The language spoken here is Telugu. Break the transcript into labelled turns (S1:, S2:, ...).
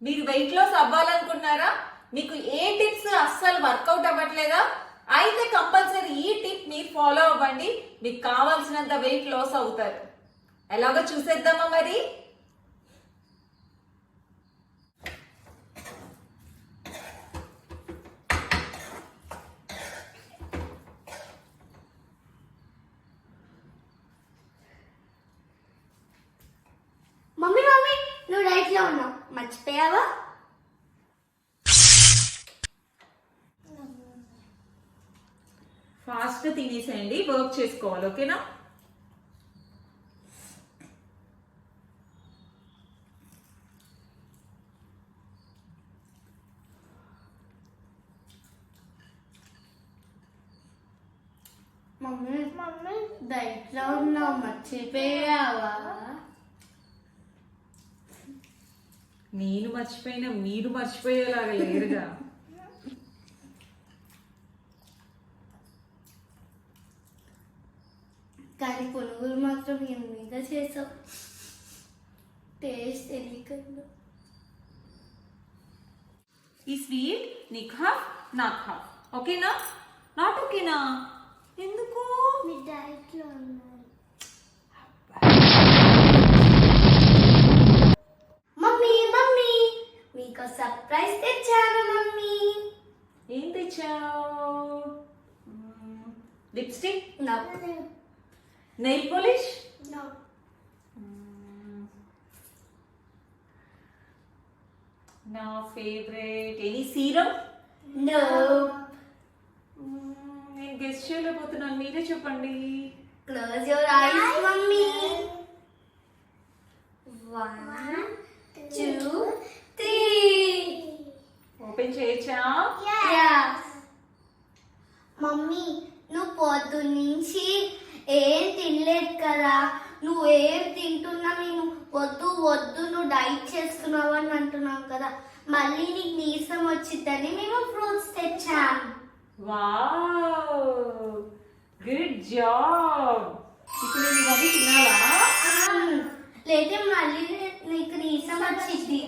S1: మీరు వెయిట్ లాస్ అవ్వాలనుకుంటున్నారా? మీకు ఏ టిప్స్ అస్సలు వర్కౌట్ అవ్వట్లేదా? అయితే కంపల్సరీ ఈ టిప్ మీరు ఫాలో అవ్వండి, మీకు కావాల్సినంత వెయిట్ లాస్ అవుతారు. ఎలాగో చూసేద్దామా మరి?
S2: మమ్మీ మమ్మీ నువ్వు డైట్ లో ఉన్నావు, మర్చిపోయావా?
S1: ఫాస్ట్ తినేసేయండి, వర్క్ చేసుకోవాలి. ఓకేనా?
S2: మమ్మీ మమ్మీ డైట్ లో ఉన్నావు, మర్చిపోయావా?
S1: నేను మర్చిపోయినా మీరు మర్చిపోయేలాగా లేరుగా.
S2: కానీ పునుగులు మాత్రం నేను మీద చేసావు, టేస్ట్ తెలియకుండా.
S1: ఈ స్వీట్ నీకు హాఫ్, నాకు హాఫ్. ఓకేనా? నాట్ ఓకేనా? ఎందుకు?
S2: మీ డైట్ లో ఉన్నారు. మమ్మీ మమ్మీ మీకు సర్ప్రైజ్ తెచ్చాను మమ్మీ.
S1: ఏం తెచ్చావు? Lipstick,
S2: no
S1: nail polish,
S2: no
S1: నా ఫేవరెట్ ఎనీ సీరం.
S2: నో
S1: నేను గెస్ట్ చేయలేకపోతున్నాను, మీరే చెప్పండి.
S2: Close your eyes mummy. 1 2 3
S1: open చేయొచ్చా?
S2: మమ్మీ నువ్వు పొద్దున్నుంచి ఏం తినలేదు కదా, నువ్వేం తింటున్నా నేను వద్దు వద్దు నువ్వు డైట్ చేస్తున్నావు అని అంటున్నావు కదా, మళ్ళీ నీకు నీరసం వచ్చిద్దని మేము ఫ్రూట్స్ తెచ్చాం.
S1: Wow, good job. ఇప్పుడు నేను ఇవన్నీ తినాలా?
S2: లేదా మళ్ళీ నీకు నీరసం వచ్చింది.